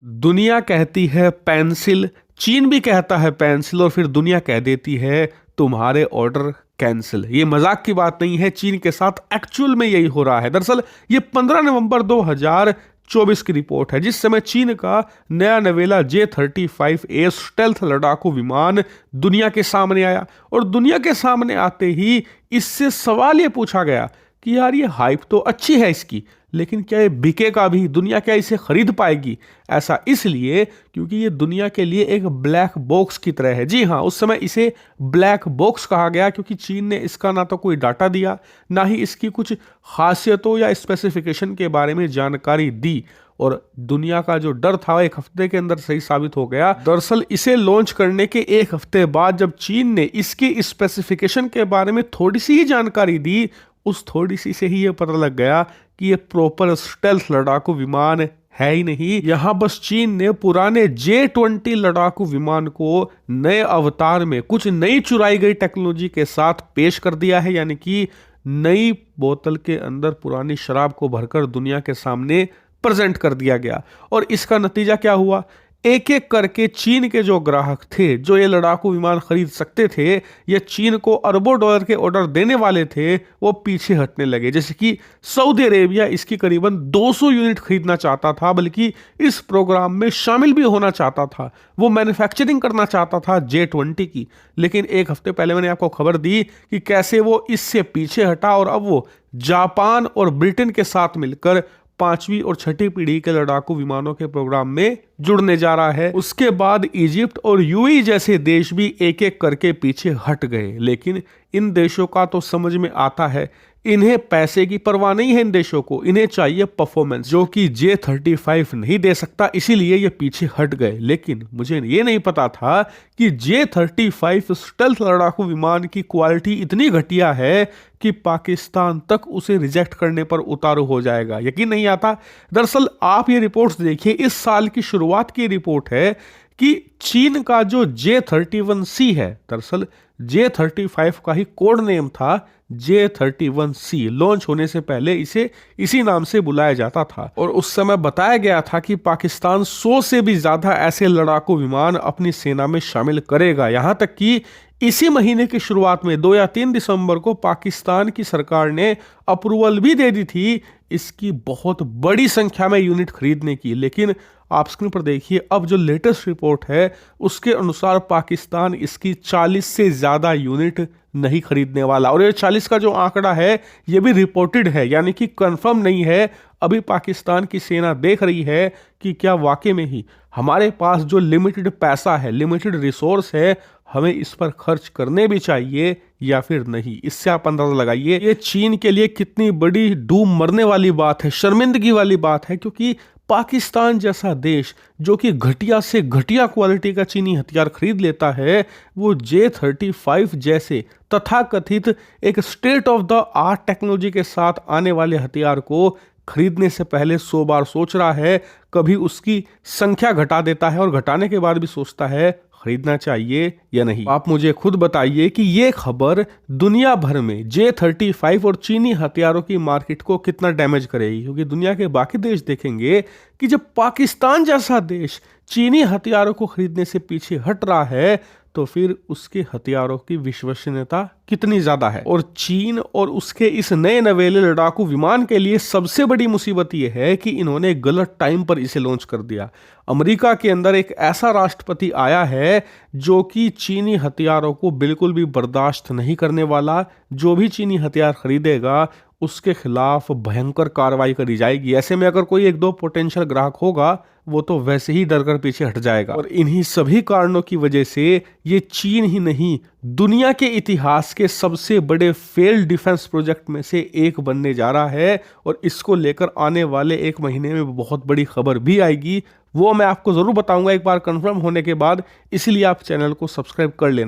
दुनिया कहती है पेंसिल, चीन भी कहता है पेंसिल और फिर दुनिया कह देती है तुम्हारे ऑर्डर कैंसिल। ये मजाक की बात नहीं है, चीन के साथ एक्चुअल में यही हो रहा है। दरअसल ये 15 नवंबर 2024 की रिपोर्ट है, जिस समय चीन का नया नवेला J-35A स्टेल्थ लड़ाकू विमान दुनिया के सामने आया। और दुनिया के सामने आते ही इससे सवाल ये पूछा गया कि यार ये हाइप तो अच्छी है इसकी, लेकिन क्या ये बिकेगा भी? दुनिया क्या इसे खरीद पाएगी? ऐसा इसलिए क्योंकि ये दुनिया के लिए एक ब्लैक बॉक्स की तरह है। जी हाँ, उस समय इसे ब्लैक बॉक्स कहा गया क्योंकि चीन ने इसका ना तो कोई डाटा दिया, ना ही इसकी कुछ खासियतों या स्पेसिफिकेशन के बारे में जानकारी दी। और दुनिया का जो डर था एक हफ्ते के अंदर सही साबित हो गया। दरअसल इसे लॉन्च करने के एक हफ्ते बाद जब चीन ने इसकी स्पेसिफिकेशन के बारे में थोड़ी सी ही जानकारी दी, उस थोड़ी सी से ही ये पता लग गया कि ये प्रॉपर स्टेल्थ लड़ाकू विमान है ही नहीं। यहां बस चीन ने पुराने J-20 लड़ाकू विमान को नए अवतार में कुछ नई चुराई गई टेक्नोलॉजी के साथ पेश कर दिया है, यानी कि नई बोतल के अंदर पुरानी शराब को भरकर दुनिया के सामने प्रेजेंट कर दिया गया। और इसका नतीजा क्या हुआ? एक एक करके चीन के जो ग्राहक थे, जो ये लड़ाकू विमान खरीद सकते थे या चीन को अरबों डॉलर के ऑर्डर देने वाले थे, वो पीछे हटने लगे। जैसे कि सऊदी अरेबिया इसकी करीबन 200 यूनिट खरीदना चाहता था, बल्कि इस प्रोग्राम में शामिल भी होना चाहता था। वो मैन्युफैक्चरिंग करना चाहता था J-20 की। लेकिन एक हफ्ते पहले मैंने आपको खबर दी कि कैसे वो इससे पीछे हटा और अब वो जापान और ब्रिटेन के साथ मिलकर 5वीं और 6ठी पीढ़ी के लड़ाकू विमानों के प्रोग्राम में जुड़ने जा रहा है। उसके बाद इजिप्ट और यूएई जैसे देश भी एक एक करके पीछे हट गए। लेकिन इन देशों का तो समझ में आता है, इन्हें पैसे की परवाह नहीं है। इन देशों को इन्हें चाहिए परफॉर्मेंस, जो कि J-35 नहीं दे सकता, इसीलिए ये पीछे हट गए। लेकिन मुझे ये नहीं पता था कि J-35 स्टेल्थ लड़ाकू विमान की क्वालिटी इतनी घटिया है कि पाकिस्तान तक उसे रिजेक्ट करने पर उतारू हो जाएगा। यकीन नहीं आता। दरअसल आप ये रिपोर्ट्स देखिए, इस साल की शुरुआत की रिपोर्ट है कि चीन का जो J-31C है, दरअसल J-35 का ही कोड नेम था J-31C। लॉन्च होने से पहले इसे इसी नाम से बुलाया जाता था। और उस समय बताया गया था कि पाकिस्तान 100 से भी ज्यादा ऐसे लड़ाकू विमान अपनी सेना में शामिल करेगा। यहां तक कि इसी महीने की शुरुआत में 2 या 3 दिसंबर को पाकिस्तान की सरकार ने अप्रूवल भी दे दी थी इसकी बहुत बड़ी संख्या में यूनिट खरीदने की। लेकिन आप स्क्रीन पर देखिए, अब जो लेटेस्ट रिपोर्ट है उसके अनुसार पाकिस्तान इसकी 40 से ज्यादा यूनिट नहीं खरीदने वाला। और ये 40 का जो आंकड़ा है ये भी रिपोर्टेड है, यानी कि कंफर्म नहीं है। अभी पाकिस्तान की सेना देख रही है कि क्या वाकई में ही हमारे पास जो लिमिटेड पैसा है, लिमिटेड रिसोर्स है, हमें इस पर खर्च करने भी चाहिए या फिर नहीं। इससे आप अंदाजा लगाइए ये चीन के लिए कितनी बड़ी डूब मरने वाली बात है, शर्मिंदगी वाली बात है। क्योंकि पाकिस्तान जैसा देश जो कि घटिया से घटिया क्वालिटी का चीनी हथियार खरीद लेता है, वो J-35 जैसे तथाकथित एक state of the art technology के साथ आने वाले हथियार को खरीदने से पहले 100 बार सोच रहा है। कभी उसकी संख्या घटा देता है और घटाने के बाद भी सोचता है खरीदना चाहिए या नहीं। आप मुझे खुद बताइए कि ये खबर दुनिया भर में J-35 और चीनी हथियारों की मार्केट को कितना डैमेज करेगी। क्योंकि दुनिया के बाकी देश देखेंगे कि जब पाकिस्तान जैसा देश चीनी हथियारों को खरीदने से पीछे हट रहा है, तो फिर उसके हथियारों की विश्वसनीयता कितनी ज्यादा है। और चीन और उसके इस नए नवेले लड़ाकू विमान के लिए सबसे बड़ी मुसीबत यह है कि इन्होंने गलत टाइम पर इसे लॉन्च कर दिया। अमेरिका के अंदर एक ऐसा राष्ट्रपति आया है जो कि चीनी हथियारों को बिल्कुल भी बर्दाश्त नहीं करने वाला। जो भी चीनी हथियार खरीदेगा उसके खिलाफ भयंकर कार्रवाई करी जाएगी। ऐसे में अगर कोई 1-2 पोटेंशियल ग्राहक होगा, वो तो वैसे ही डर कर पीछे हट जाएगा। और इन्हीं सभी कारणों की वजह से ये चीन ही नहीं, दुनिया के इतिहास के सबसे बड़े फेल्ड डिफेंस प्रोजेक्ट में से एक बनने जा रहा है। और इसको लेकर आने वाले 1 महीने में बहुत बड़ी खबर भी आएगी, वो मैं आपको जरूर बताऊंगा एक बार कंफर्म होने के बाद। इसलिए आप चैनल को सब्सक्राइब कर लेना।